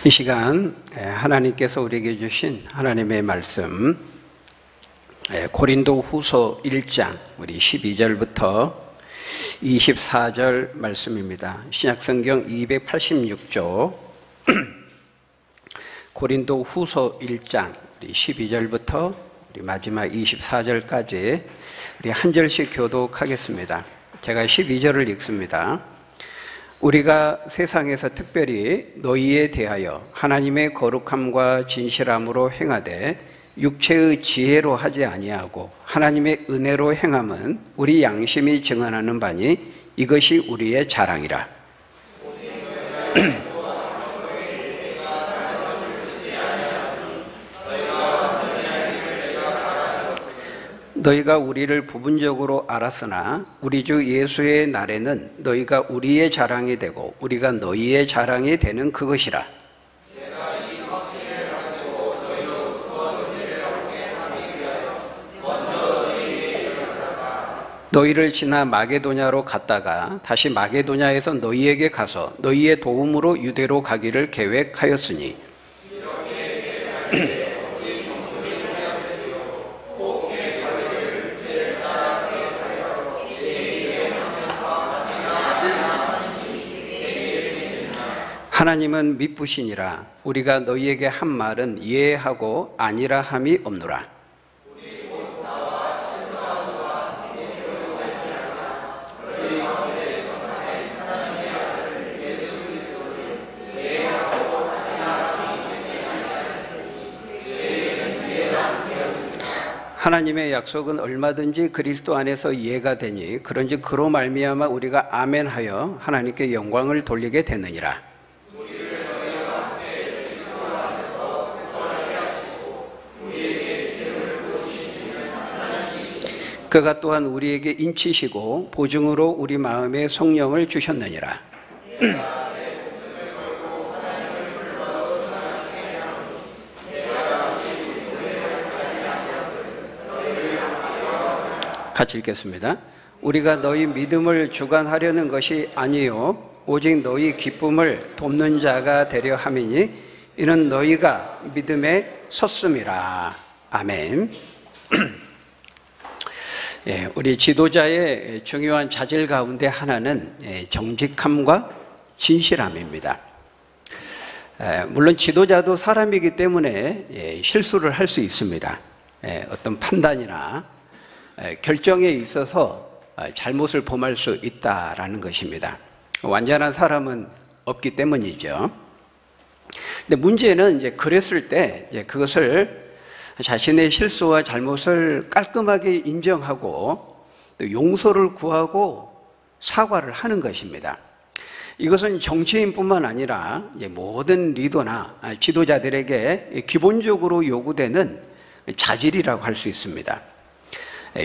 이 시간 하나님께서 우리에게 주신 하나님의 말씀 고린도 후서 1장 우리 12절부터 24절 말씀입니다. 신약성경 286조 고린도 후서 1장 우리 12절부터 우리 마지막 24절까지 우리 한 절씩 교독하겠습니다. 제가 12절을 읽습니다. 우리가 세상에서 특별히 너희에 대하여 하나님의 거룩함과 진실함으로 행하되 육체의 지혜로 하지 아니하고 하나님의 은혜로 행함은 우리 양심이 증언하는 바니 이것이 우리의 자랑이라. 너희가 우리를 부분적으로 알았으나 우리 주 예수의 날에는 너희가 우리의 자랑이 되고 우리가 너희의 자랑이 되는 그것이라. 너희를 지나 마게도냐로 갔다가 다시 마게도냐에서 너희에게 가서 너희의 도움으로 유대로 가기를 계획하였으니 하나님은 미쁘시니라. 우리가 너희에게 한 말은 예하고 아니라 함이 없노라. 하나님의 약속은 얼마든지 그리스도 안에서 예가 되니 그런즉 그로 말미암아 우리가 아멘하여 하나님께 영광을 돌리게 되느니라. 그가 또한 우리에게 인치시고 보증으로 우리 마음에 성령을 주셨느니라. 같이 읽겠습니다. 우리가 너희 믿음을 주관하려는 것이 아니요 오직 너희 기쁨을 돕는 자가 되려 함이니 이는 너희가 믿음에 섰음이라. 아멘. 우리 지도자의 중요한 자질 가운데 하나는 정직함과 진실함입니다. 물론 지도자도 사람이기 때문에 실수를 할 수 있습니다. 어떤 판단이나 결정에 있어서 잘못을 범할 수 있다라는 것입니다. 완전한 사람은 없기 때문이죠. 근데 문제는 이제 그랬을 때 그것을 자신의 실수와 잘못을 깔끔하게 인정하고 또 용서를 구하고 사과를 하는 것입니다. 이것은 정치인뿐만 아니라 모든 리더나 지도자들에게 기본적으로 요구되는 자질이라고 할 수 있습니다.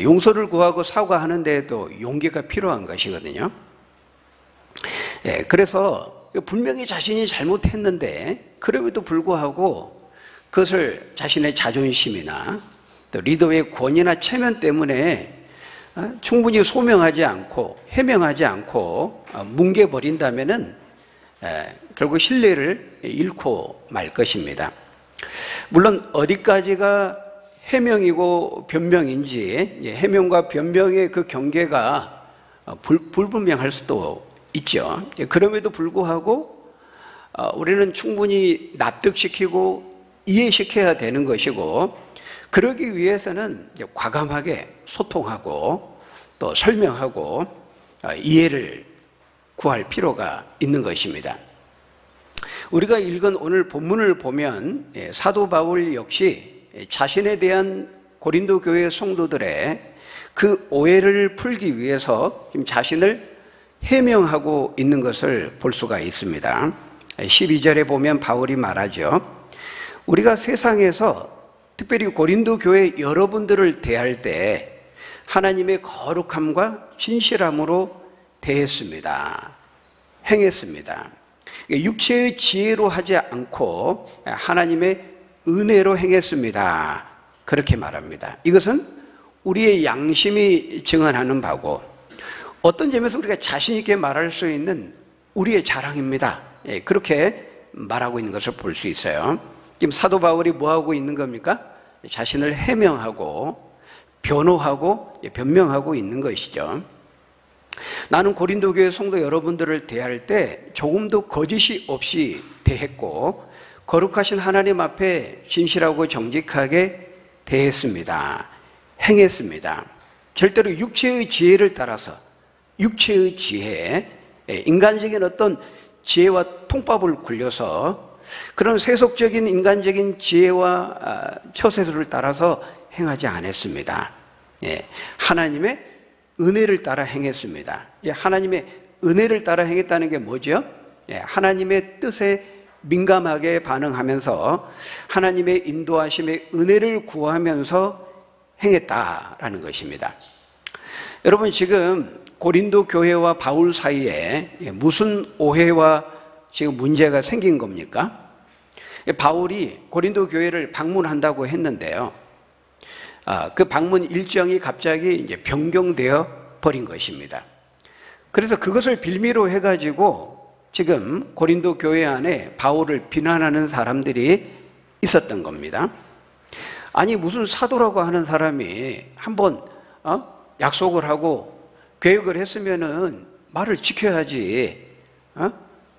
용서를 구하고 사과하는 데에도 용기가 필요한 것이거든요. 그래서 분명히 자신이 잘못했는데 그럼에도 불구하고 그것을 자신의 자존심이나 또 리더의 권위나 체면 때문에 충분히 소명하지 않고 해명하지 않고 뭉개버린다면은 결국 신뢰를 잃고 말 것입니다. 물론 어디까지가 해명이고 변명인지 해명과 변명의 그 경계가 불분명할 수도 있죠. 그럼에도 불구하고 우리는 충분히 납득시키고 이해시켜야 되는 것이고 그러기 위해서는 과감하게 소통하고 또 설명하고 이해를 구할 필요가 있는 것입니다. 우리가 읽은 오늘 본문을 보면 사도 바울 역시 자신에 대한 고린도 교회 성도들의 그 오해를 풀기 위해서 지금 자신을 해명하고 있는 것을 볼 수가 있습니다. 12절에 보면 바울이 말하죠. 우리가 세상에서 특별히 고린도 교회 여러분들을 대할 때 하나님의 거룩함과 진실함으로 대했습니다. 행했습니다. 육체의 지혜로 하지 않고 하나님의 은혜로 행했습니다. 그렇게 말합니다. 이것은 우리의 양심이 증언하는 바고 어떤 점에서 우리가 자신 있게 말할 수 있는 우리의 자랑입니다. 그렇게 말하고 있는 것을 볼 수 있어요. 지금 사도 바울이 뭐하고 있는 겁니까? 자신을 해명하고 변호하고 변명하고 있는 것이죠. 나는 고린도 교회 성도 여러분들을 대할 때 조금도 거짓이 없이 대했고 거룩하신 하나님 앞에 진실하고 정직하게 대했습니다. 행했습니다. 절대로 육체의 지혜를 따라서 육체의 지혜, 인간적인 어떤 지혜와 통밥을 굴려서 그런 세속적인 인간적인 지혜와 처세술을 따라서 행하지 않았습니다. 하나님의 은혜를 따라 행했습니다. 하나님의 은혜를 따라 행했다는 게 뭐죠? 하나님의 뜻에 민감하게 반응하면서 하나님의 인도하심의 은혜를 구하면서 행했다라는 것입니다. 여러분, 지금 고린도 교회와 바울 사이에 무슨 오해와 지금 문제가 생긴 겁니까? 바울이 고린도 교회를 방문한다고 했는데요. 그 방문 일정이 갑자기 이제 변경되어 버린 것입니다. 그래서 그것을 빌미로 해가지고 지금 고린도 교회 안에 바울을 비난하는 사람들이 있었던 겁니다. 아니, 무슨 사도라고 하는 사람이 한번 약속을 하고 계획을 했으면은 말을 지켜야지.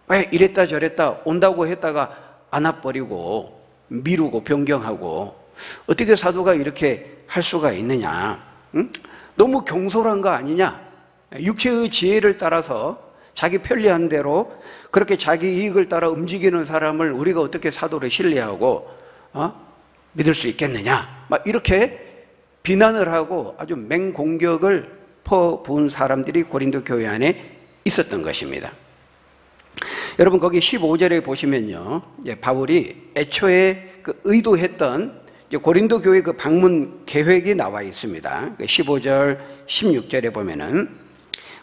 왜 이랬다 저랬다 온다고 했다가 안 와버리고 미루고 변경하고 어떻게 사도가 이렇게 할 수가 있느냐? 너무 경솔한 거 아니냐? 육체의 지혜를 따라서 자기 편리한 대로 그렇게 자기 이익을 따라 움직이는 사람을 우리가 어떻게 사도를 신뢰하고 믿을 수 있겠느냐? 막 이렇게 비난을 하고 아주 맹공격을 퍼부은 사람들이 고린도 교회 안에 있었던 것입니다. 여러분, 거기 15절에 보시면요, 바울이 애초에 그 의도했던 고린도 교회 그 방문 계획이 나와 있습니다. 15절, 16절에 보면은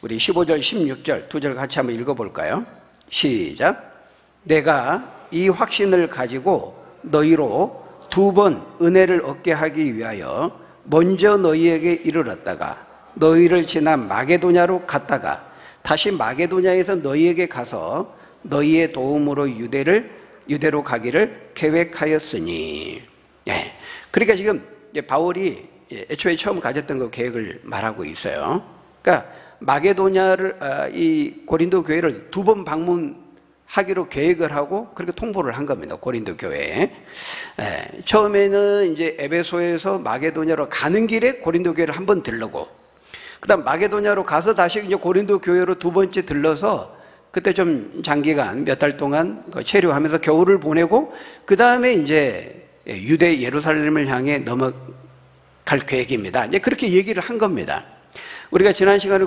우리 15절, 16절 두 절 같이 한번 읽어볼까요? 시작. 내가 이 확신을 가지고 너희로 2번 은혜를 얻게 하기 위하여 먼저 너희에게 이르렀다가 너희를 지나 마게도냐로 갔다가 다시 마게도냐에서 너희에게 가서 너희의 도움으로 유대로 가기를 계획하였으니. 그러니까 지금 바울이 애초에 처음 가졌던 그 계획을 말하고 있어요. 그러니까 마게도냐를 이 고린도 교회를 2번 방문하기로 계획을 하고 그렇게 통보를 한 겁니다. 고린도 교회에. 처음에는 이제 에베소에서 마게도냐로 가는 길에 고린도 교회를 한번 들르고, 그다음 마게도냐로 가서 다시 이제 고린도 교회로 2번째 들러서 그때 좀 장기간 몇 달 동안 체류하면서 겨울을 보내고 그 다음에 이제 유대 예루살렘을 향해 넘어갈 계획입니다. 이제 그렇게 얘기를 한 겁니다. 우리가 지난 시간에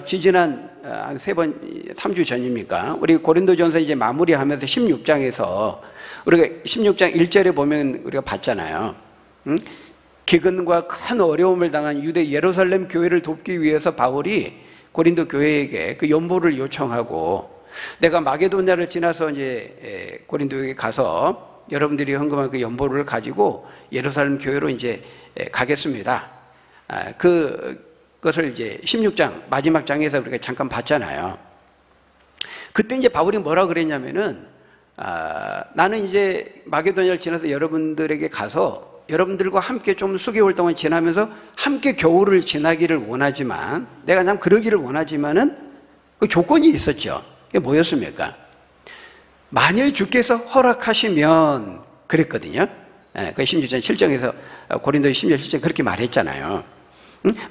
지지난 한 3주 전입니까? 우리 고린도전서 이제 마무리하면서 16장에서 우리가 16장 1절에 보면 우리가 봤잖아요. 기근과 큰 어려움을 당한 유대 예루살렘 교회를 돕기 위해서 바울이 고린도 교회에게 그 연보를 요청하고, 내가 마게도냐를 지나서 이제 고린도에 가서 여러분들이 헌금한 그 연보를 가지고 예루살렘 교회로 이제 가겠습니다. 그것을 이제 16장 마지막 장에서 우리가 잠깐 봤잖아요. 그때 이제 바울이 뭐라 그랬냐면은 나는 이제 마게도냐를 지나서 여러분들에게 가서 여러분들과 함께 좀 수개월 동안 지나면서 함께 겨울을 지나기를 원하지만, 내가 참 그러기를 원하지만은 그 조건이 있었죠. 그게 뭐였습니까? 만일 주께서 허락하시면 그랬거든요. 그 16장 7장에서 고린도 16장 7장 그렇게 말했잖아요.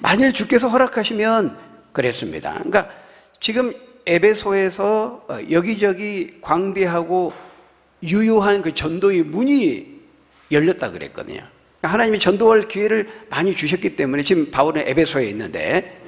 만일 주께서 허락하시면 그랬습니다. 그러니까 지금 에베소에서 여기저기 광대하고 유효한 그 전도의 문이 열렸다 그랬거든요. 하나님이 전도할 기회를 많이 주셨기 때문에 지금 바울은 에베소에 있는데,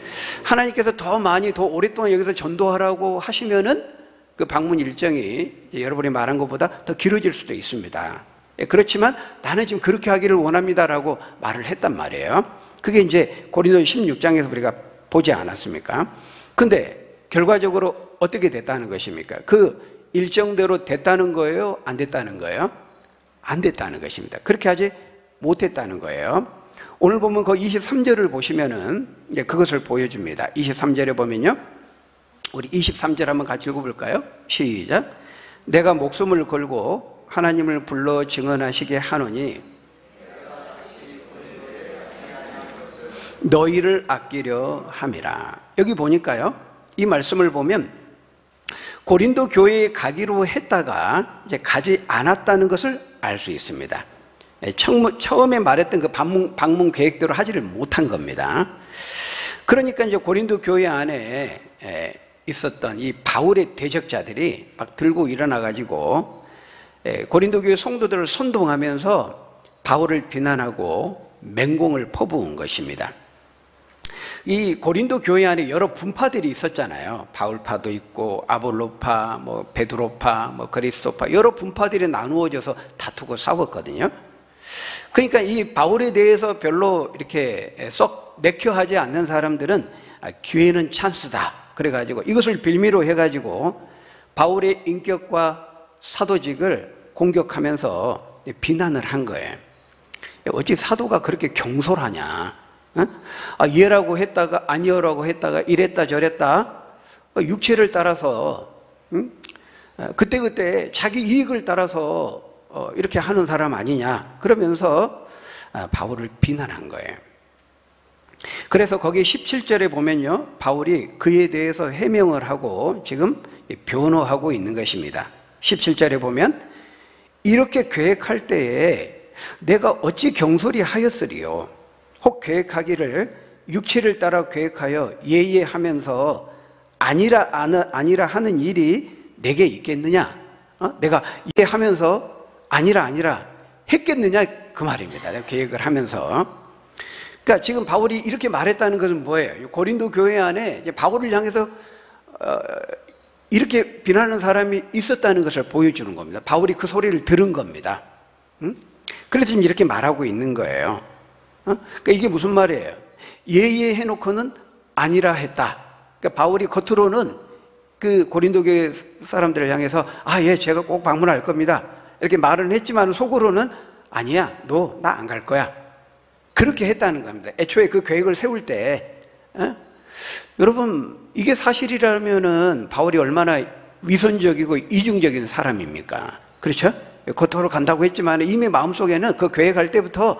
하나님께서 더 많이 더 오랫동안 여기서 전도하라고 하시면은 그 방문 일정이 여러분이 말한 것보다 더 길어질 수도 있습니다. 그렇지만 나는 지금 그렇게 하기를 원합니다라고 말을 했단 말이에요. 그게 이제 고린도 16장에서 우리가 보지 않았습니까? 근데 결과적으로 어떻게 됐다는 것입니까? 그 일정대로 됐다는 거예요? 안 됐다는 거예요? 안 됐다는 것입니다. 그렇게 하지 못했다는 거예요. 오늘 보면 그 23절을 보시면은 이제 그것을 보여줍니다. 23절에 보면요, 우리 23절 한번 같이 읽어볼까요? 시작. 내가 목숨을 걸고 하나님을 불러 증언하시게 하노니 너희를 아끼려 함이라. 여기 보니까요, 이 말씀을 보면 고린도 교회에 가기로 했다가 이제 가지 않았다는 것을 알 수 있습니다. 처음에 말했던 그 방문 계획대로 하지를 못한 겁니다. 그러니까 이제 고린도 교회 안에 있었던 이 바울의 대적자들이 막 들고 일어나 가지고 고린도 교회 성도들을 선동하면서 바울을 비난하고 맹공을 퍼부은 것입니다. 이 고린도 교회 안에 여러 분파들이 있었잖아요. 바울파도 있고 아볼로파, 뭐 베드로파, 뭐 그리스도파, 여러 분파들이 나누어져서 다투고 싸웠거든요. 그러니까 이 바울에 대해서 별로 이렇게 썩 내켜하지 않는 사람들은 기회는 찬스다 그래가지고 이것을 빌미로 해가지고 바울의 인격과 사도직을 공격하면서 비난을 한 거예요. 어찌 사도가 그렇게 경솔하냐? 예라고 했다가 아니여라고 했다가 이랬다 저랬다, 육체를 따라서 그때그때 자기 이익을 따라서 이렇게 하는 사람 아니냐, 그러면서 바울을 비난한 거예요. 그래서 거기 17절에 보면요, 바울이 그에 대해서 해명을 하고 지금 변호하고 있는 것입니다. 17절에 보면 이렇게 계획할 때에 내가 어찌 경솔히 하였으리요. 혹 계획하기를 육체를 따라 계획하여 예예하면서 아니라 하는 일이 내게 있겠느냐? 내가 예하면서 아니라 했겠느냐 그 말입니다. 내가 계획을 하면서. 그러니까 지금 바울이 이렇게 말했다는 것은 뭐예요? 고린도 교회 안에 이제 바울을 향해서 이렇게 비난하는 사람이 있었다는 것을 보여주는 겁니다. 바울이 그 소리를 들은 겁니다. 그래서 지금 이렇게 말하고 있는 거예요. 그러니까 이게 무슨 말이에요? 예예 해놓고는 아니라 했다. 그러니까 바울이 겉으로는 그 고린도 교회 사람들을 향해서 예, 제가 꼭 방문할 겁니다 이렇게 말은 했지만 속으로는 아니야, 너 나 안 갈 거야, 그렇게 했다는 겁니다. 애초에 그 계획을 세울 때. 여러분, 이게 사실이라면은 바울이 얼마나 위선적이고 이중적인 사람입니까? 그렇죠? 겉으로 간다고 했지만 이미 마음속에는 그 계획할 때부터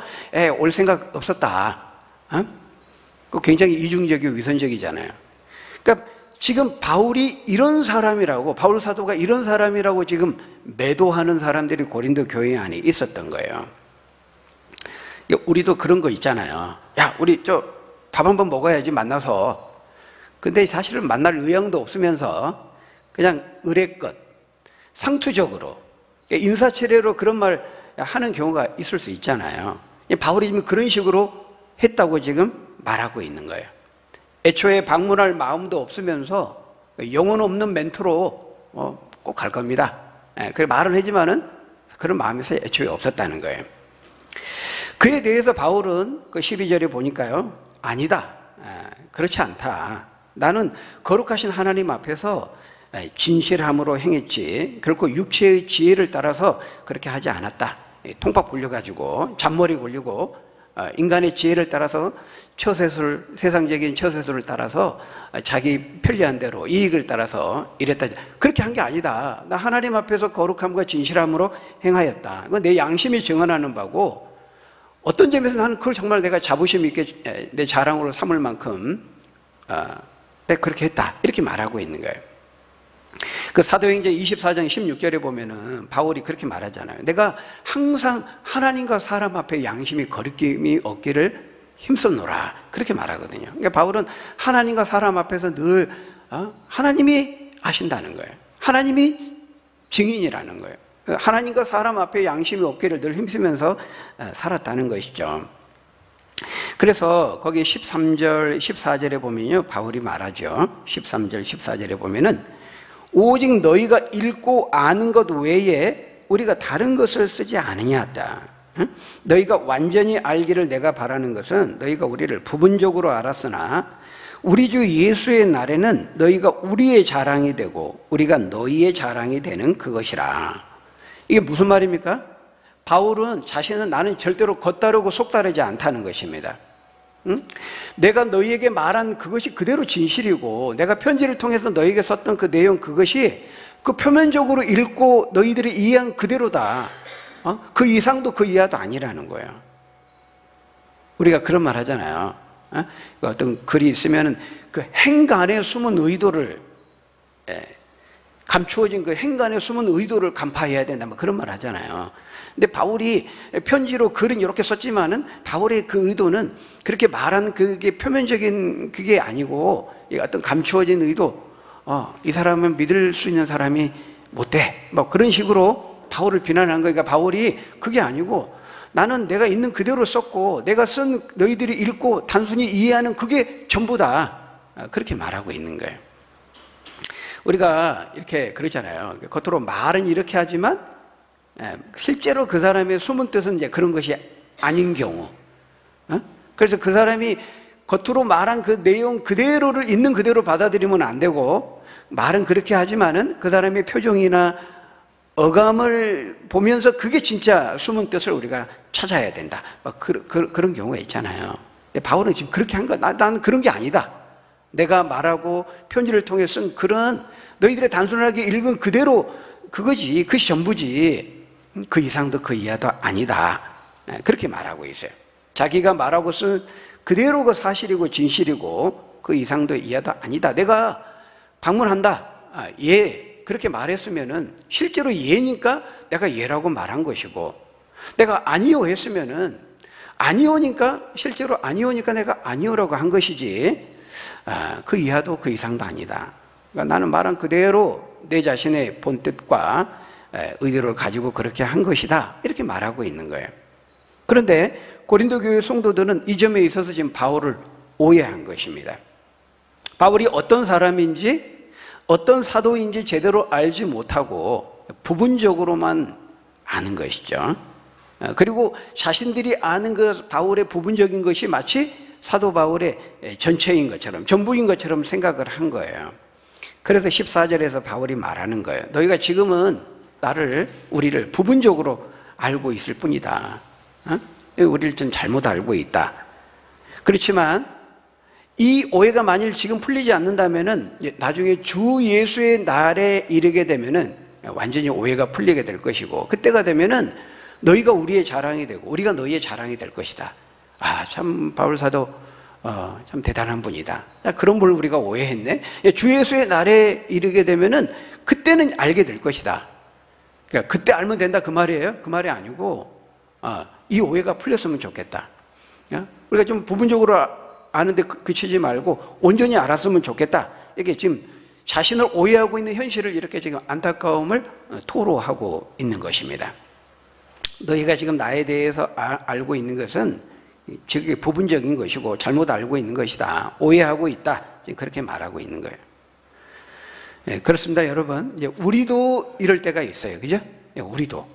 올 생각 없었다. 굉장히 이중적이고 위선적이잖아요. 그러니까 지금 바울이 이런 사람이라고, 바울 사도가 이런 사람이라고 지금 매도하는 사람들이 고린도 교회 안에 있었던 거예요. 우리도 그런 거 있잖아요. 야, 우리 밥 한번 먹어야지 만나서. 근데 사실은 만날 의향도 없으면서 그냥 의례껏 상투적으로 인사치레로 그런 말 하는 경우가 있을 수 있잖아요. 바울이 지금 그런 식으로 했다고 지금 말하고 있는 거예요. 애초에 방문할 마음도 없으면서 영혼 없는 멘트로 꼭 갈 겁니다. 그래 말은 하지만은 그런 마음이 애초에 없었다는 거예요. 그에 대해서 바울은 그 12절에 보니까요, 아니다, 그렇지 않다. 나는 거룩하신 하나님 앞에서 진실함으로 행했지 결코 육체의 지혜를 따라서 그렇게 하지 않았다. 통박 불려가지고 잔머리 굴리고 인간의 지혜를 따라서 세상적인 처세술을 따라서 자기 편리한 대로 이익을 따라서 이랬다, 그렇게 한 게 아니다. 나 하나님 앞에서 거룩함과 진실함으로 행하였다. 그건 내 양심이 증언하는 바고, 어떤 점에서 나는 그걸 정말 내가 자부심 있게 내 자랑으로 삼을 만큼 내가 그렇게 했다, 이렇게 말하고 있는 거예요. 그 사도행전 24장 16절에 보면은 바울이 그렇게 말하잖아요. 내가 항상 하나님과 사람 앞에 양심이 거리낌이 없기를 힘썼노라, 그렇게 말하거든요. 그러니까 바울은 하나님과 사람 앞에서 늘 하나님이 아신다는 거예요. 하나님이 증인이라는 거예요. 하나님과 사람 앞에 양심이 없기를 늘 힘쓰면서 살았다는 것이죠. 그래서 거기 13절, 14절에 보면요, 바울이 말하죠. 13절, 14절에 보면은 오직 너희가 읽고 아는 것 외에 우리가 다른 것을 쓰지 않으냐다. 너희가 완전히 알기를 내가 바라는 것은 너희가 우리를 부분적으로 알았으나 우리 주 예수의 날에는 너희가 우리의 자랑이 되고 우리가 너희의 자랑이 되는 그것이라. 이게 무슨 말입니까? 바울은 자신은 나는 절대로 겉다르고 속다르지 않다는 것입니다. 응? 내가 너희에게 말한 그것이 그대로 진실이고 내가 편지를 통해서 너희에게 썼던 그 내용 그것이 그 표면적으로 읽고 너희들이 이해한 그대로다. 그 이상도 그 이하도 아니라는 거예요. 우리가 그런 말 하잖아요. 어떤 글이 있으면 그 행간에 숨은 의도를 감추어진 그 행간에 숨은 의도를 간파해야 된다. 뭐 그런 말 하잖아요. 근데 바울이 편지로 글은 이렇게 썼지만은 바울의 그 의도는 그렇게 말한 그게 표면적인 그게 아니고 어떤 감추어진 의도, 이 사람은 믿을 수 있는 사람이 못 돼. 뭐 그런 식으로 바울을 비난한 거니까 바울이 그게 아니고 나는 내가 있는 그대로 썼고 내가 쓴 너희들이 읽고 단순히 이해하는 그게 전부다. 그렇게 말하고 있는 거예요. 우리가 이렇게 그러잖아요. 겉으로 말은 이렇게 하지만 실제로 그 사람의 숨은 뜻은 이제 그런 것이 아닌 경우. 그래서 그 사람이 겉으로 말한 그 내용 그대로를 있는 그대로 받아들이면 안 되고 말은 그렇게 하지만은 그 사람의 표정이나 어감을 보면서 그게 진짜 숨은 뜻을 우리가 찾아야 된다. 그런 경우가 있잖아요. 근데 바울은 지금 그렇게 한 거야. 나는 그런 게 아니다. 내가 말하고 편지를 통해 쓴 그런 너희들의 단순하게 읽은 그대로 그거지. 그것이 전부지. 그 이상도 그 이하도 아니다. 그렇게 말하고 있어요. 자기가 말하고 쓴 그대로가 사실이고 진실이고 그 이상도 이하도 아니다. 내가 방문한다. 예. 그렇게 말했으면은 실제로 예니까 내가 예라고 말한 것이고 내가 아니요 했으면은 아니오니까 실제로 아니오니까 내가 아니오라고 한 것이지 그 이하도 그 이상도 아니다. 그러니까 나는 말한 그대로 내 자신의 본뜻과 의도를 가지고 그렇게 한 것이다. 이렇게 말하고 있는 거예요. 그런데 고린도 교회 성도들은 이 점에 있어서 지금 바울을 오해한 것입니다. 바울이 어떤 사람인지 어떤 사도인지 제대로 알지 못하고 부분적으로만 아는 것이죠. 그리고 자신들이 아는 그 바울의 부분적인 것이 마치 사도 바울의 전체인 것처럼 전부인 것처럼 생각을 한 거예요. 그래서 14절에서 바울이 말하는 거예요. 너희가 지금은 우리를 부분적으로 알고 있을 뿐이다. 우리를 좀 잘못 알고 있다. 그렇지만 이 오해가 만일 지금 풀리지 않는다면은 나중에 주 예수의 날에 이르게 되면은 완전히 오해가 풀리게 될 것이고 그때가 되면은 너희가 우리의 자랑이 되고 우리가 너희의 자랑이 될 것이다. 참 바울 사도 참 대단한 분이다. 그런 분을 우리가 오해했네. 주 예수의 날에 이르게 되면은 그때는 알게 될 것이다. 그러니까 그때 알면 된다 그 말이에요? 그 말이 아니고 이 오해가 풀렸으면 좋겠다. 우리가 좀 부분적으로 아는데 그치지 말고 온전히 알았으면 좋겠다. 이게 지금 자신을 오해하고 있는 현실을 이렇게 지금 안타까움을 토로하고 있는 것입니다. 너희가 지금 나에 대해서 알고 있는 것은 지금 부분적인 것이고 잘못 알고 있는 것이다. 오해하고 있다. 그렇게 말하고 있는 거예요. 네, 그렇습니다, 여러분. 이제 우리도 이럴 때가 있어요. 그죠? 우리도.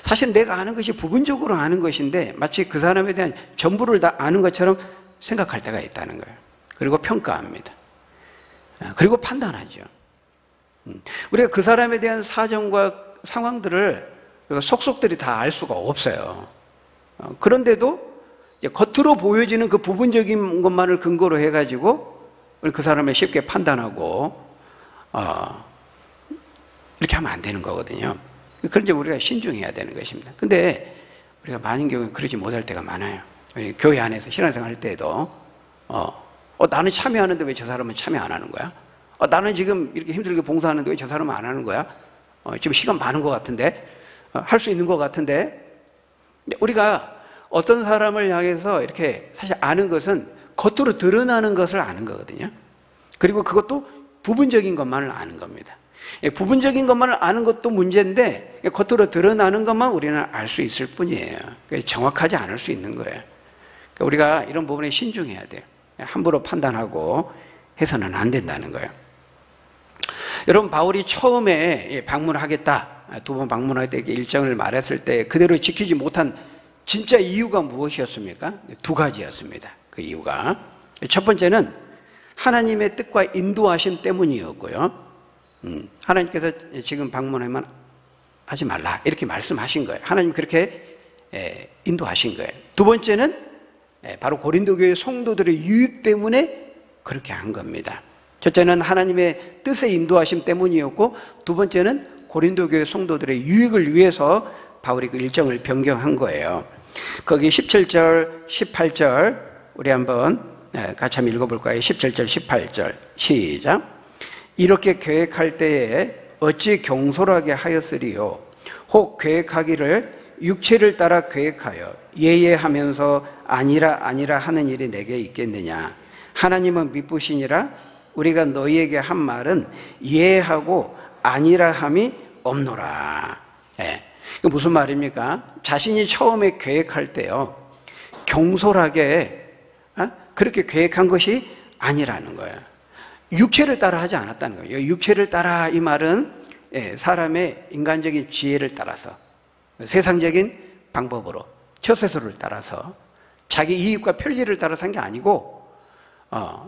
사실 내가 아는 것이 부분적으로 아는 것인데 마치 그 사람에 대한 전부를 다 아는 것처럼 생각할 때가 있다는 거예요. 그리고 평가합니다. 그리고 판단하죠. 우리가 그 사람에 대한 사정과 상황들을 속속들이 다 알 수가 없어요. 그런데도 겉으로 보여지는 그 부분적인 것만을 근거로 해가지고 그 사람을 쉽게 판단하고 이렇게 하면 안 되는 거거든요. 그런 점 우리가 신중해야 되는 것입니다. 근데 우리가 많은 경우에 그러지 못할 때가 많아요. 교회 안에서 신앙생활 할 때에도 나는 참여하는데 왜 저 사람은 참여 안 하는 거야? 나는 지금 이렇게 힘들게 봉사하는데 왜 저 사람은 안 하는 거야? 지금 시간 많은 것 같은데 할 수 있는 것 같은데 우리가 어떤 사람을 향해서 이렇게 사실 아는 것은 겉으로 드러나는 것을 아는 거거든요. 그리고 그것도 부분적인 것만을 아는 겁니다. 부분적인 것만을 아는 것도 문제인데 겉으로 드러나는 것만 우리는 알 수 있을 뿐이에요. 정확하지 않을 수 있는 거예요. 우리가 이런 부분에 신중해야 돼요. 함부로 판단하고 해서는 안 된다는 거예요. 여러분, 바울이 처음에 방문하겠다, 두 번 방문하겠다 이렇게 일정을 말했을 때 그대로 지키지 못한 진짜 이유가 무엇이었습니까? 두 가지였습니다. 그 이유가 첫 번째는 하나님의 뜻과 인도하심 때문이었고요. 하나님께서 지금 방문하면 하지 말라 이렇게 말씀하신 거예요. 하나님 그렇게 인도하신 거예요. 두 번째는 바로 고린도 교회 성도들의 유익 때문에 그렇게 한 겁니다. 첫째는 하나님의 뜻의 인도하심 때문이었고, 두 번째는 고린도 교회 성도들의 유익을 위해서 바울이 그 일정을 변경한 거예요. 거기 17절, 18절 우리 한번 같이 한번 읽어볼까요? 17절, 18절 시작. 이렇게 계획할 때에 어찌 경솔하게 하였으리요? 혹 계획하기를 육체를 따라 계획하여 예예하면서 아니라 하는 일이 내게 있겠느냐? 하나님은 미쁘시니라. 우리가 너희에게 한 말은 예하고 아니라 함이 없노라. 무슨 말입니까? 자신이 처음에 계획할 때요, 경솔하게 그렇게 계획한 것이 아니라는 거예요. 육체를 따라 하지 않았다는 거예요. 육체를 따라 이 말은 사람의 인간적인 지혜를 따라서, 세상적인 방법으로, 처세술을 따라서, 자기 이익과 편리를 따라서 한 게 아니고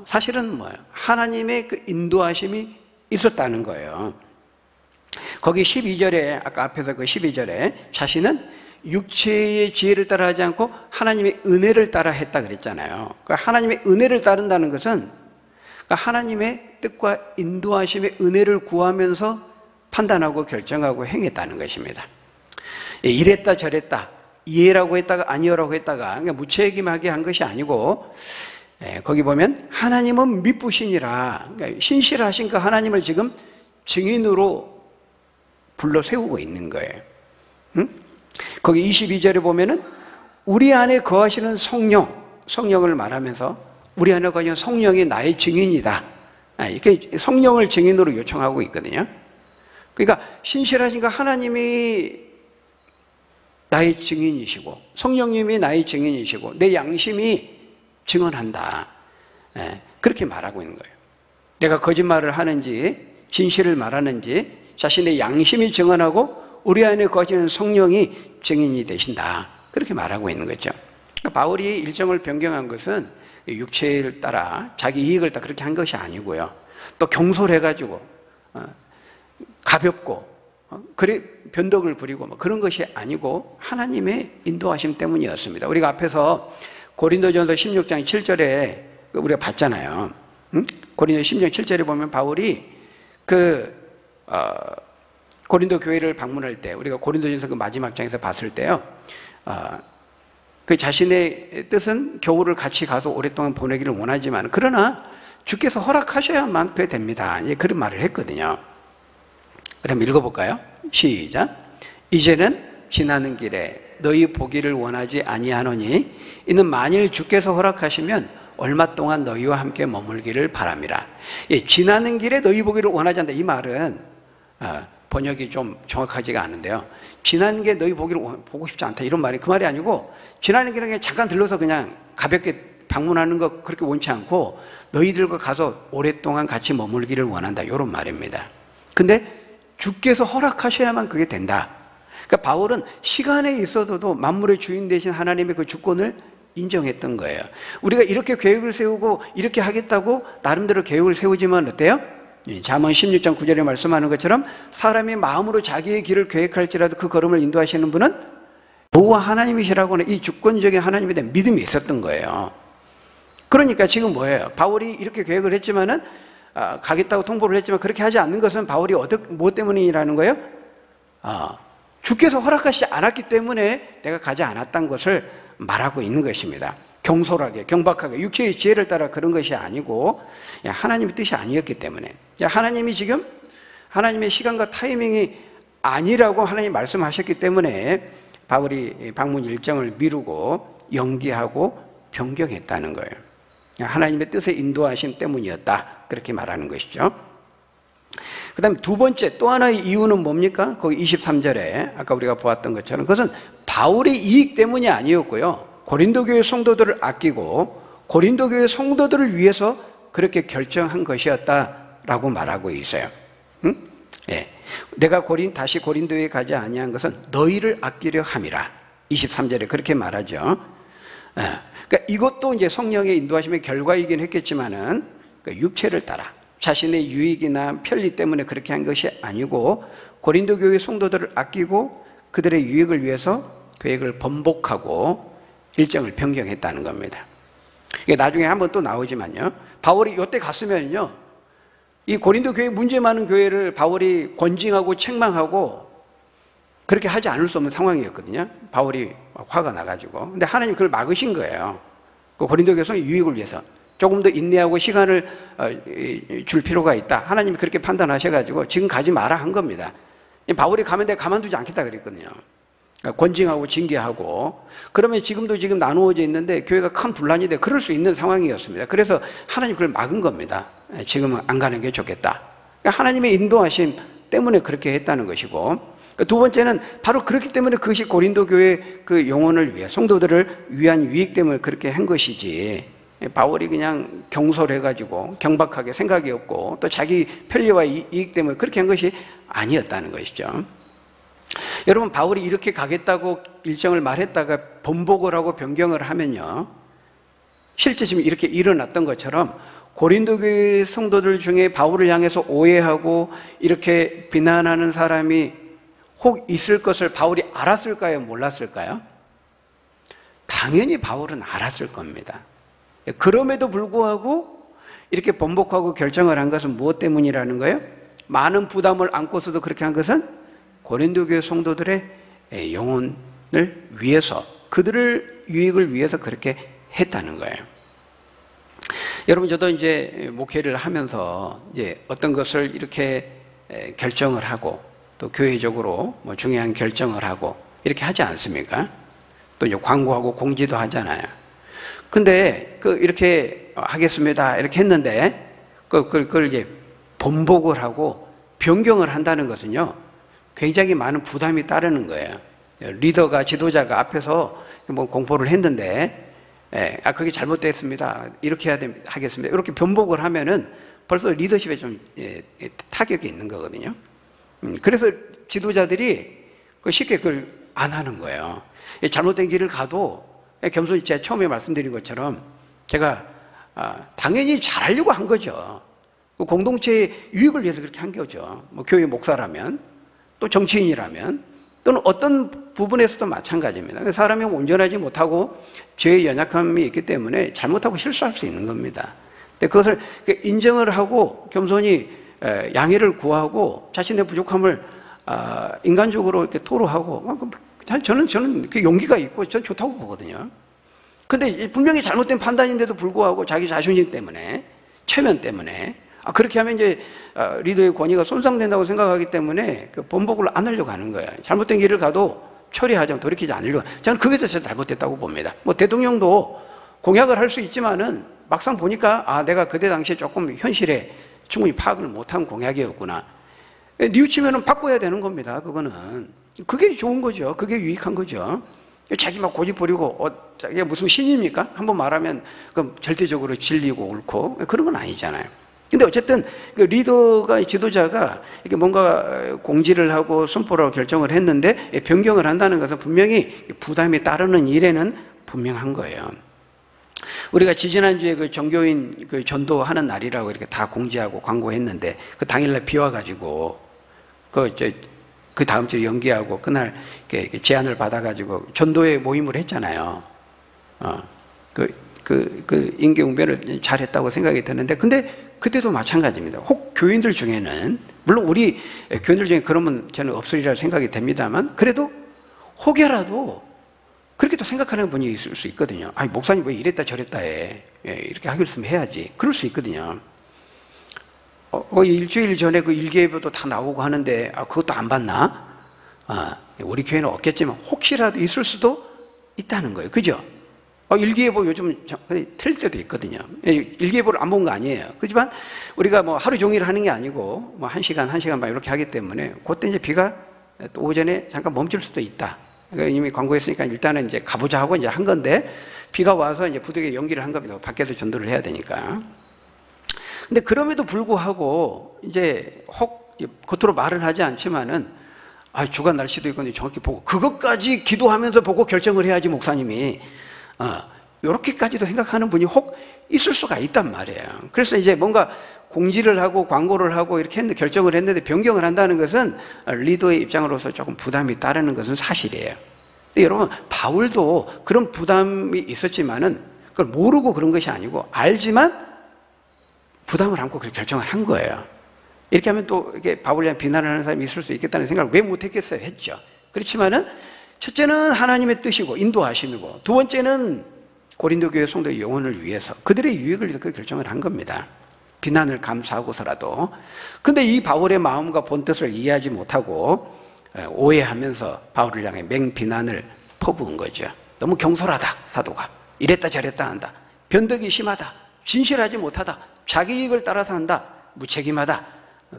사실은 뭐예요? 하나님의 그 인도하심이 있었다는 거예요. 거기 12절에, 아까 앞에서 그 12절에 자신은 육체의 지혜를 따라 하지 않고 하나님의 은혜를 따라 했다 그랬잖아요. 그러니까 하나님의 은혜를 따른다는 것은, 그러니까 하나님의 뜻과 인도하심의 은혜를 구하면서 판단하고 결정하고 행했다는 것입니다. 이랬다 저랬다, 이해라고 했다가 아니요라고 했다가 그러니까 무책임하게 한 것이 아니고, 거기 보면 하나님은 미쁘시니라, 그러니까 신실하신 그 하나님을 지금 증인으로 불러 세우고 있는 거예요. 거기 22절에 보면은 우리 안에 거하시는 성령을 말하면서 우리 안에 거하시는 성령이 나의 증인이다, 이렇게 성령을 증인으로 요청하고 있거든요. 그러니까 신실하신 그 하나님이 나의 증인이시고 성령님이 나의 증인이시고 내 양심이 증언한다, 그렇게 말하고 있는 거예요. 내가 거짓말을 하는지 진실을 말하는지 자신의 양심이 증언하고 우리 안에 거하시는 성령이 증인이 되신다, 그렇게 말하고 있는 거죠. 그러니까 바울이 일정을 변경한 것은 육체를 따라 자기 이익을 따라 그렇게 한 것이 아니고요, 또 경솔해가지고 가볍고 그래 변덕을 부리고 뭐 그런 것이 아니고 하나님의 인도하심 때문이었습니다. 우리가 앞에서 고린도전서 16장 7절에 우리가 봤잖아요. 고린도 16장 7절에 보면 바울이 고린도 교회를 방문할 때, 우리가 고린도전서 그 마지막 장에서 봤을 때요, 그 자신의 뜻은 겨울을 같이 가서 오랫동안 보내기를 원하지만 그러나 주께서 허락하셔야만 그게 됩니다, 그런 말을 했거든요. 그럼 읽어볼까요? 시작. 이제는 지나는 길에 너희 보기를 원하지 아니하노니 이는 만일 주께서 허락하시면 얼마 동안 너희와 함께 머물기를 바람이라. 지나는 길에 너희 보기를 원하지 않는다, 이 말은 번역이 좀 정확하지가 않은데요, 지나는 게 너희 보기를 보고 싶지 않다 이런 말이 그 말이 아니고, 지나는 길에 그냥 잠깐 들러서 그냥 가볍게 방문하는 거 그렇게 원치 않고 너희들과 가서 오랫동안 같이 머물기를 원한다, 이런 말입니다. 근데 주께서 허락하셔야만 그게 된다. 그러니까 바울은 시간에 있어도 만물의 주인 되신 하나님의 그 주권을 인정했던 거예요. 우리가 이렇게 계획을 세우고 이렇게 하겠다고 나름대로 계획을 세우지만 어때요? 잠언 16장 9절에 말씀하는 것처럼 사람이 마음으로 자기의 길을 계획할지라도 그 걸음을 인도하시는 분은 여호와 하나님이시라고 하는 이 주권적인 하나님에 대한 믿음이 있었던 거예요. 그러니까 지금 뭐예요? 바울이 이렇게 계획을 했지만은 가겠다고 통보를 했지만 그렇게 하지 않는 것은 바울이 뭐 때문이라는 거예요? 주께서 허락하시지 않았기 때문에 내가 가지 않았다는 것을 말하고 있는 것입니다. 경솔하게, 경박하게, 육체의 지혜를 따라 그런 것이 아니고 하나님의 뜻이 아니었기 때문에, 하나님이 지금 하나님의 시간과 타이밍이 아니라고 하나님이 말씀하셨기 때문에 바울이 방문 일정을 미루고 연기하고 변경했다는 거예요. 하나님의 뜻의 인도하심 때문이었다, 그렇게 말하는 것이죠. 그 다음에 두 번째 또 하나의 이유는 뭡니까? 거기 23절에 아까 우리가 보았던 것처럼 그것은 바울의 이익 때문이 아니었고요, 고린도 교회 성도들을 아끼고 고린도 교회 성도들을 위해서 그렇게 결정한 것이었다라고 말하고 있어요. 내가 다시 고린도에 가지 아니한 것은 너희를 아끼려 함이라, 23절에 그렇게 말하죠. 그러니까 이것도 이제 성령의 인도하심의 결과이긴 했겠지만은 육체를 따라 자신의 유익이나 편리 때문에 그렇게 한 것이 아니고 고린도 교회 성도들을 아끼고 그들의 유익을 위해서 계획을 번복하고 일정을 변경했다는 겁니다. 이게 나중에 한번 또 나오지만요. 바울이 이때 갔으면요, 이 고린도 교회 문제 많은 교회를 바울이 권징하고 책망하고 그렇게 하지 않을 수 없는 상황이었거든요. 바울이 화가 나가지고. 근데 하나님 그걸 막으신 거예요. 그 고린도 교회의 유익을 위해서 조금 더 인내하고 시간을 줄 필요가 있다. 하나님이 그렇게 판단하셔가지고 지금 가지 마라 한 겁니다. 바울이 가면 내가 가만두지 않겠다 그랬거든요. 그러니까 권징하고 징계하고. 그러면 지금도 지금 나누어져 있는데 교회가 큰 분란이 돼 그럴 수 있는 상황이었습니다. 그래서 하나님 그걸 막은 겁니다. 지금은 안 가는 게 좋겠다. 그러니까 하나님의 인도하심 때문에 그렇게 했다는 것이고, 두 번째는 바로 그렇기 때문에 그것이 고린도 교회 그 영혼을 위해 성도들을 위한 유익 때문에 그렇게 한 것이지, 바울이 그냥 경솔해가지고 경박하게 생각이 없고 또 자기 편리와 이익 때문에 그렇게 한 것이 아니었다는 것이죠. 여러분, 바울이 이렇게 가겠다고 일정을 말했다가 번복을 하고 변경을 하면요, 실제 지금 이렇게 일어났던 것처럼 고린도 교회 성도들 중에 바울을 향해서 오해하고 이렇게 비난하는 사람이 혹 있을 것을 바울이 알았을까요? 몰랐을까요? 당연히 바울은 알았을 겁니다. 그럼에도 불구하고 이렇게 번복하고 결정을 한 것은 무엇 때문이라는 거예요? 많은 부담을 안고서도 그렇게 한 것은 고린도 교회 성도들의 영혼을 위해서, 그들을 유익을 위해서 그렇게 했다는 거예요. 여러분, 저도 이제 목회를 하면서 이제 어떤 것을 이렇게 결정을 하고 또 교회적으로 뭐 중요한 결정을 하고 이렇게 하지 않습니까? 또 이제 광고하고 공지도 하잖아요. 근데 이렇게 하겠습니다 이렇게 했는데 그걸 이제 번복을 하고 변경을 한다는 것은요, 굉장히 많은 부담이 따르는 거예요. 리더가, 지도자가 앞에서 뭐 공포를 했는데, 그게 잘못됐습니다, 이렇게 하겠습니다, 이렇게 변복을 하면은 벌써 리더십에 좀 타격이 있는 거거든요. 그래서 지도자들이 쉽게 그걸 안 하는 거예요. 잘못된 길을 가도 겸손히 제가 처음에 말씀드린 것처럼 제가 당연히 잘하려고 한 거죠. 공동체의 유익을 위해서 그렇게 한 거죠. 뭐 교회 목사라면, 또 정치인이라면, 또는 어떤 부분에서도 마찬가지입니다. 사람이 온전하지 못하고 죄의 연약함이 있기 때문에 잘못하고 실수할 수 있는 겁니다. 근데 그것을 인정을 하고 겸손히 양해를 구하고 자신의 부족함을 인간적으로 이렇게 토로하고, 저는 그 용기가 있고 전 좋다고 보거든요. 근데 분명히 잘못된 판단인데도 불구하고 자기 자존심 때문에, 체면 때문에 그렇게 하면 이제 리더의 권위가 손상된다고 생각하기 때문에 그 번복을 안 하려고 하는 거예요. 잘못된 길을 가도 처리하자면 돌이키지 않으려고. 저는 그게 더 잘못됐다고 봅니다. 뭐 대통령도 공약을 할 수 있지만은 막상 보니까 내가 그때 당시에 조금 현실에 충분히 파악을 못한 공약이었구나. 뉘우치면은 바꿔야 되는 겁니다. 그거는. 그게 좋은 거죠. 그게 유익한 거죠. 자기 막 고집 부리고 자기가 무슨 신입니까? 한번 말하면 그럼 절대적으로 진리고 옳고 그런 건 아니잖아요. 근데 어쨌든 그 리더가, 지도자가 이렇게 뭔가 공지를 하고 선포라고 결정을 했는데 변경을 한다는 것은 분명히 부담이 따르는 일에는 분명한 거예요. 우리가 지지난주에 그 정교인 그 전도하는 날이라고 이렇게 다 공지하고 광고했는데 그 당일날 비 와가지고 그 다음 주에 연기하고 그날 이렇게 제안을 받아가지고 전도회 모임을 했잖아요. 그 임기응변을 잘했다고 생각이 드는데, 근데 그때도 마찬가지입니다. 혹 교인들 중에는, 물론 우리 교인들 중에 그러면 저는 없으리라 생각이 됩니다만, 그래도 혹여라도 그렇게 또 생각하는 분이 있을 수 있거든요. 목사님 왜 이랬다 저랬다 해, 이렇게 하겠으면 해야지, 그럴 수 있거든요. 일주일 전에 그 일기예보도 다 나오고 하는데 그것도 안 봤나? 우리 교회는 없겠지만 혹시라도 있을 수도 있다는 거예요. 그죠? 일기예보 요즘 틀릴 때도 있거든요. 일기예보를 안 본 거 아니에요. 그렇지만 우리가 뭐 하루 종일 하는 게 아니고 뭐 1시간 반 이렇게 하기 때문에 그때 이제 비가 또 오전에 잠깐 멈출 수도 있다. 그러니까 이미 광고했으니까 일단은 이제 가보자 하고 이제 한 건데, 비가 와서 이제 부득이 연기를 한 겁니다. 밖에서 전도를 해야 되니까. 근데 그럼에도 불구하고 이제 혹 겉으로 말은 하지 않지만은 주간 날씨도 있고 정확히 보고 그것까지 기도하면서 보고 결정을 해야지 목사님이 이렇게까지도 생각하는 분이 혹 있을 수가 있단 말이에요. 그래서 이제 뭔가 공지를 하고 광고를 하고 이렇게 했는데, 결정을 했는데 변경을 한다는 것은 리더의 입장으로서 조금 부담이 따르는 것은 사실이에요. 근데 여러분, 바울도 그런 부담이 있었지만은 그걸 모르고 그런 것이 아니고 알지만 부담을 안고 그렇게 결정을 한 거예요. 이렇게 하면 또 이렇게 바울에 대한 비난을 하는 사람이 있을 수 있겠다는 생각을 왜 못했겠어요? 했죠. 그렇지만은 첫째는 하나님의 뜻이고 인도하심이고, 두 번째는 고린도 교회 성도의 영혼을 위해서 그들의 유익을 위해서 그 결정을 한 겁니다. 비난을 감수하고서라도. 근데 이 바울의 마음과 본뜻을 이해하지 못하고 오해하면서 바울을 향해 맹비난을 퍼부은 거죠. 너무 경솔하다, 사도가. 이랬다 저랬다 한다. 변덕이 심하다. 진실하지 못하다. 자기 이익을 따라서 한다. 무책임하다.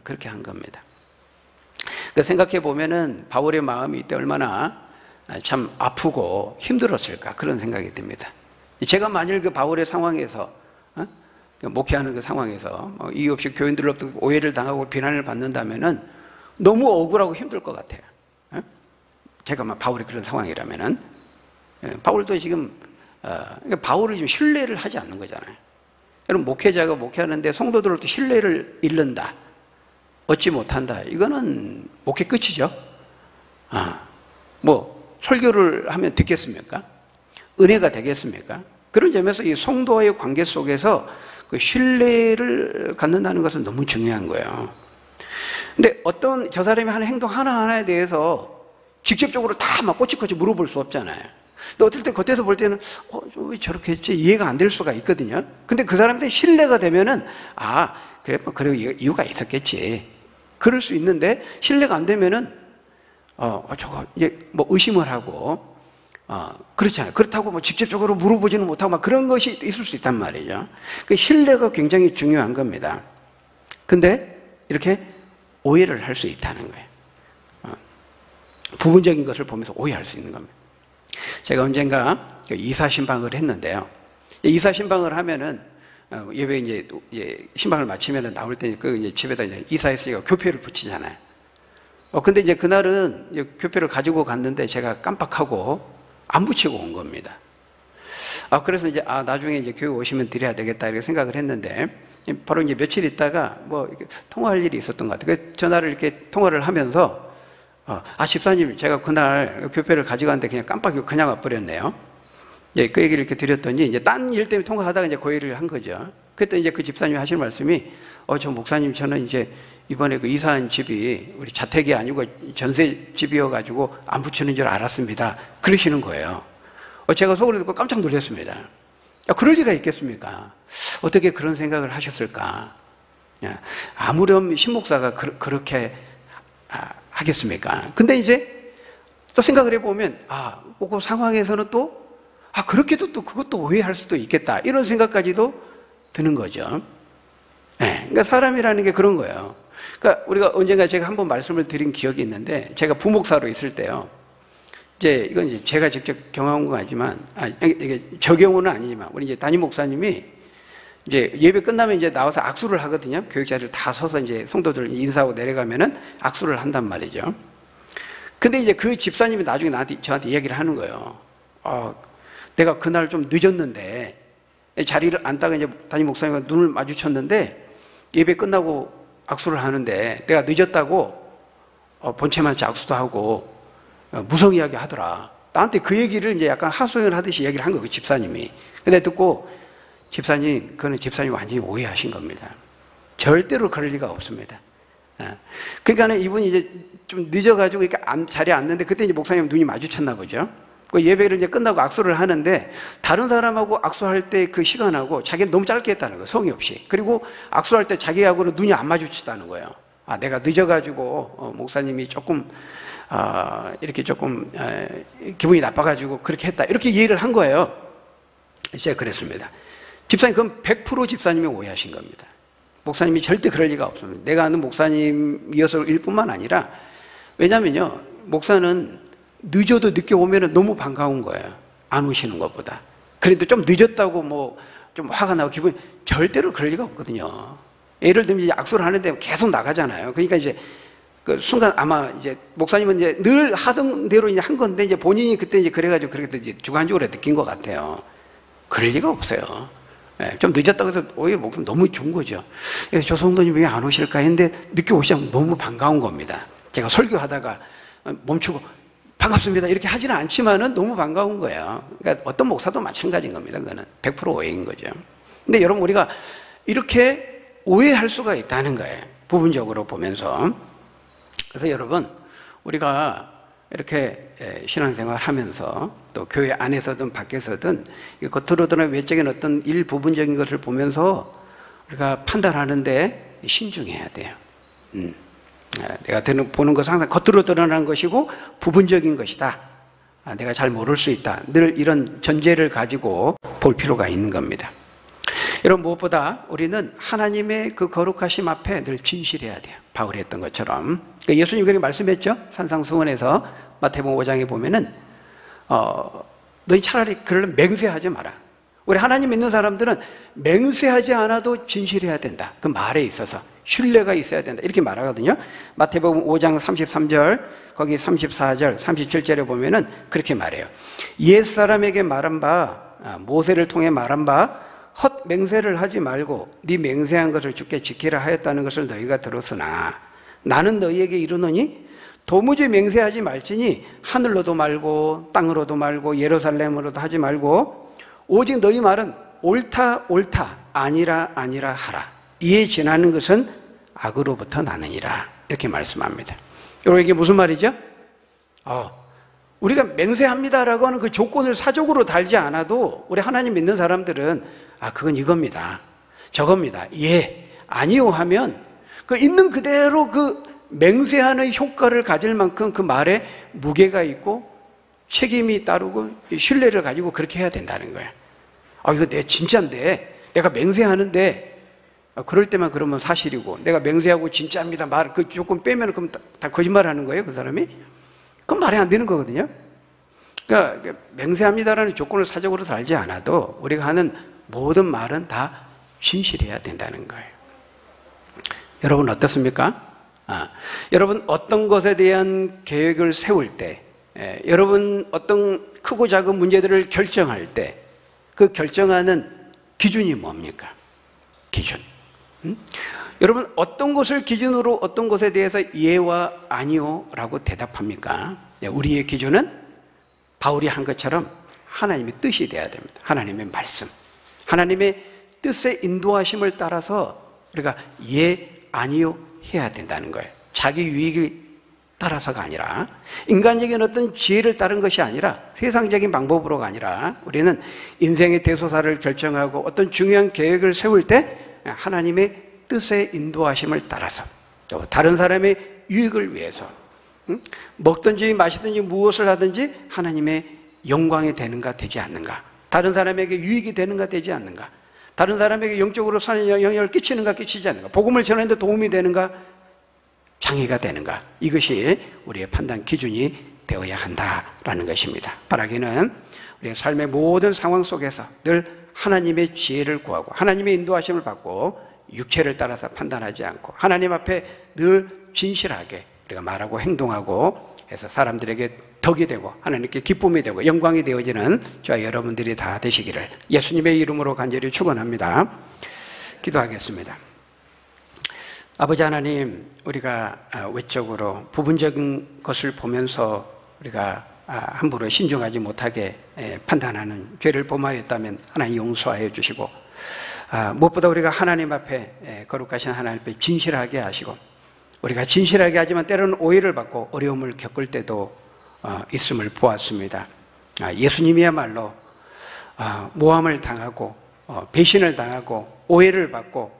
그렇게 한 겁니다. 생각해 보면은 바울의 마음이 이때 얼마나 참 아프고 힘들었을까, 그런 생각이 듭니다. 제가 만일 그 바울의 상황에서 목회하는 그 상황에서 이유 없이 교인들로부터 오해를 당하고 비난을 받는다면은 너무 억울하고 힘들 것 같아요. 제가 바울이 그런 상황이라면은. 바울도 지금 바울을 지금 신뢰를 하지 않는 거잖아요. 여러분, 목회자가 목회하는데 성도들로부터 신뢰를 잃는다, 얻지 못한다, 이거는 목회 끝이죠. 뭐 설교를 하면 듣겠습니까? 은혜가 되겠습니까? 그런 점에서 이 성도와의 관계 속에서 그 신뢰를 갖는다는 것은 너무 중요한 거예요. 근데 어떤 저 사람이 하는 행동 하나하나에 대해서 직접적으로 다 막 꼬치꼬치 물어볼 수 없잖아요. 또 어떨 때 겉에서 볼 때는 왜 저렇게 했지? 이해가 안 될 수가 있거든요. 근데 그 사람한테 신뢰가 되면은 그래, 그래, 이유가 있었겠지. 그럴 수 있는데, 신뢰가 안 되면은 저거 이제 뭐 의심을 하고 그렇잖아요. 그렇다고 뭐 직접적으로 물어보지는 못하고 막 그런 것이 있을 수 있단 말이죠. 그 신뢰가 굉장히 중요한 겁니다. 근데 이렇게 오해를 할 수 있다는 거예요. 부분적인 것을 보면서 오해할 수 있는 겁니다. 제가 언젠가 이사 신방을 했는데요. 이사 신방을 하면은 예배 이제 신방을 마치면은 나올 때 그 집에다 이제 이사했으니까 교표를 붙이잖아요. 근데 이제 그날은 이제 교표를 가지고 갔는데 제가 깜빡하고 안 붙이고 온 겁니다. 그래서 이제 나중에 이제 교회 오시면 드려야 되겠다 이렇게 생각을 했는데, 바로 이제 며칠 있다가 뭐 이렇게 통화할 일이 있었던 것 같아요. 전화를 이렇게 통화를 하면서 집사님, 제가 그날 교표를 가져갔는데 그냥 깜빡이고 그냥 와버렸네요. 예, 그 얘기를 이렇게 드렸더니 이제 딴 일 때문에 통화하다가 이제 그 얘기를 한 거죠. 그때 이제 그 집사님이 하실 말씀이 저 목사님, 저는 이제 이번에 그 이사한 집이 우리 자택이 아니고 전세 집이어가지고 안 붙이는 줄 알았습니다. 그러시는 거예요. 제가 속으로 듣고 깜짝 놀랐습니다. 그럴 리가 있겠습니까? 어떻게 그런 생각을 하셨을까? 아무렴 신목사가 그렇게 하겠습니까? 근데 이제 또 생각을 해보면 그 상황에서는 또 그렇게도 또 그것도 오해할 수도 있겠다, 이런 생각까지도 드는 거죠. 그러니까 사람이라는 게 그런 거예요. 그러니까 우리가 언젠가 제가 한번 말씀을 드린 기억이 있는데, 제가 부목사로 있을 때요. 이건 이제 제가 직접 경험한 건 아니지만, 이게 저 경우는 아니지만, 우리 이제 담임 목사님이 이제 예배 끝나면 이제 나와서 악수를 하거든요. 교육자들 다 서서 이제 성도들 인사하고 내려가면은 악수를 한단 말이죠. 근데 이제 그 집사님이 나중에 저한테 얘기를 하는 거예요. 내가 그날 좀 늦었는데, 자리를 앉다가 이제 담임 목사님과 눈을 마주쳤는데, 예배 끝나고 악수를 하는데 내가 늦었다고 본체만치 악수도 하고 무성의하게 하더라. 나한테 그 얘기를 이제 약간 하소연을 하듯이 얘기를 한 거예요, 그 집사님이. 근데 듣고, 집사님, 그거는 집사님이 완전히 오해하신 겁니다. 절대로 그럴 리가 없습니다. 그러니까 이분이 이제 좀 늦어가지고 자리에 앉는데, 그때 이제 목사님 눈이 마주쳤나 보죠. 그 예배를 이제 끝나고 악수를 하는데, 다른 사람하고 악수할 때 그 시간하고 자기는 너무 짧게 했다는 거예요, 성의 없이. 그리고 악수할 때 자기하고는 눈이 안 마주치다는 거예요. 내가 늦어가지고 목사님이 조금 이렇게 조금 기분이 나빠가지고 그렇게 했다, 이렇게 이해를 한 거예요. 제가 그랬습니다. 집사님, 그건 100% 집사님이 오해하신 겁니다. 목사님이 절대 그럴 리가 없습니다. 내가 아는 목사님이어서일 뿐만 아니라, 왜냐면요, 목사는 늦어도 늦게 오면 너무 반가운 거예요, 안 오시는 것보다. 그래도 좀 늦었다고 뭐 좀 화가 나고 기분이, 절대로 그럴 리가 없거든요. 예를 들면 이제 악수를 하는데 계속 나가잖아요. 그러니까 이제 그 순간 아마 이제 목사님은 이제 늘 하던 대로 이제 한 건데, 이제 본인이 그때 이제 그래가지고 그렇게 이제 주관적으로 느낀 것 같아요. 그럴 리가 없어요. 좀 늦었다고 해서 오히려 목사님 너무 좋은 거죠. 저 성도님 왜 안 오실까 했는데 늦게 오시면 너무 반가운 겁니다. 제가 설교하다가 멈추고 반갑습니다 이렇게 하지는 않지만은 너무 반가운 거예요. 그러니까 어떤 목사도 마찬가지인 겁니다. 그거는 100% 오해인 거죠. 근데 여러분, 우리가 이렇게 오해할 수가 있다는 거예요, 부분적으로 보면서. 그래서 여러분, 우리가 이렇게 신앙생활 하면서 또 교회 안에서든 밖에서든 겉으로 드러난 외적인 어떤 일부분적인 것을 보면서 우리가 판단하는데 신중해야 돼요. 내가 보는 것은 항상 겉으로 드러난 것이고 부분적인 것이다. 내가 잘 모를 수 있다. 늘 이런 전제를 가지고 볼 필요가 있는 겁니다. 여러분, 무엇보다 우리는 하나님의 그 거룩하심 앞에 늘 진실해야 돼요. 바울이 했던 것처럼. 그러니까 예수님이 그렇게 말씀했죠. 산상수훈에서 마태복음 5장에 보면은 너희 차라리 그러려면 맹세하지 마라. 우리 하나님 믿는 사람들은 맹세하지 않아도 진실해야 된다. 그 말에 있어서 신뢰가 있어야 된다. 이렇게 말하거든요. 마태복음 5장 33절, 거기 34절, 37절에 보면은 그렇게 말해요. 옛사람에게 말한 바, 모세를 통해 말한 바 헛 맹세를 하지 말고 네 맹세한 것을 주께 지키라 하였다는 것을 너희가 들었으나 나는 너희에게 이르노니 도무지 맹세하지 말지니 하늘로도 말고 땅으로도 말고 예루살렘으로도 하지 말고 오직 너희 말은 옳다 옳다 아니라 아니라 하라. 이에 지나는 것은 악으로부터 나느니라. 이렇게 말씀합니다. 여러분, 이게 무슨 말이죠? 우리가 맹세합니다라고 하는 그 조건을 사적으로 달지 않아도 우리 하나님 믿는 사람들은 그건 이겁니다, 저겁니다, 예, 아니요 하면 그 있는 그대로 그 맹세하는 효과를 가질 만큼 그 말에 무게가 있고 책임이 따르고 신뢰를 가지고 그렇게 해야 된다는 거예요. 이거 내 진짜인데, 내가 맹세하는데, 그럴 때만 그러면 사실이고, 내가 맹세하고 진짜입니다 말 그 조건 빼면 그럼 다 거짓말하는 거예요, 그 사람이. 그건 말이 안 되는 거거든요. 그러니까 맹세합니다라는 조건을 사적으로 달지 않아도 우리가 하는 모든 말은 다 진실해야 된다는 거예요. 여러분 어떻습니까? 여러분 어떤 것에 대한 계획을 세울 때, 여러분 어떤 크고 작은 문제들을 결정할 때 그 결정하는 기준이 뭡니까? 기준. 여러분 어떤 것을 기준으로 어떤 것에 대해서 예와 아니요 라고 대답합니까? 우리의 기준은 바울이 한 것처럼 하나님의 뜻이 돼야 됩니다. 하나님의 말씀, 하나님의 뜻의 인도하심을 따라서 우리가 예, 아니요 해야 된다는 거예요. 자기 유익을 따라서가 아니라, 인간적인 어떤 지혜를 따른 것이 아니라, 세상적인 방법으로가 아니라, 우리는 인생의 대소사를 결정하고 어떤 중요한 계획을 세울 때 하나님의 뜻의 인도하심을 따라서, 또 다른 사람의 유익을 위해서 먹든지 마시든지 무엇을 하든지 하나님의 영광이 되는가 되지 않는가, 다른 사람에게 유익이 되는가 되지 않는가, 다른 사람에게 영적으로 선한 영향을 끼치는가 끼치지 않는가, 복음을 전하는데 도움이 되는가 장애가 되는가, 이것이 우리의 판단 기준이 되어야 한다라는 것입니다. 바라기는 우리의 삶의 모든 상황 속에서 늘 하나님의 지혜를 구하고 하나님의 인도하심을 받고 육체를 따라서 판단하지 않고 하나님 앞에 늘 진실하게 우리가 말하고 행동하고 해서 사람들에게 덕이 되고 하나님께 기쁨이 되고 영광이 되어지는 저와 여러분들이 다 되시기를 예수님의 이름으로 간절히 축원합니다. 기도하겠습니다. 아버지 하나님, 우리가 외적으로 부분적인 것을 보면서 우리가 함부로 신중하지 못하게 판단하는 죄를 범하였다면 하나님 용서하여 주시고, 무엇보다 우리가 하나님 앞에 거룩하신 하나님 앞에 진실하게 하시고, 우리가 진실하게 하지만 때로는 오해를 받고 어려움을 겪을 때도 있음을 보았습니다. 예수님이야말로 모함을 당하고 배신을 당하고 오해를 받고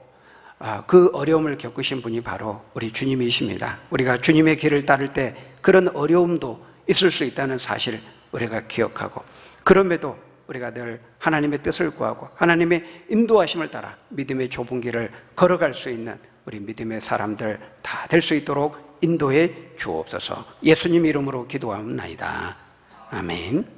그 어려움을 겪으신 분이 바로 우리 주님이십니다. 우리가 주님의 길을 따를 때 그런 어려움도 있을 수 있다는 사실을 우리가 기억하고, 그럼에도 우리가 늘 하나님의 뜻을 구하고 하나님의 인도하심을 따라 믿음의 좁은 길을 걸어갈 수 있는 우리 믿음의 사람들 다 될 수 있도록 인도해 주옵소서. 예수님 이름으로 기도하옵나이다. 아멘.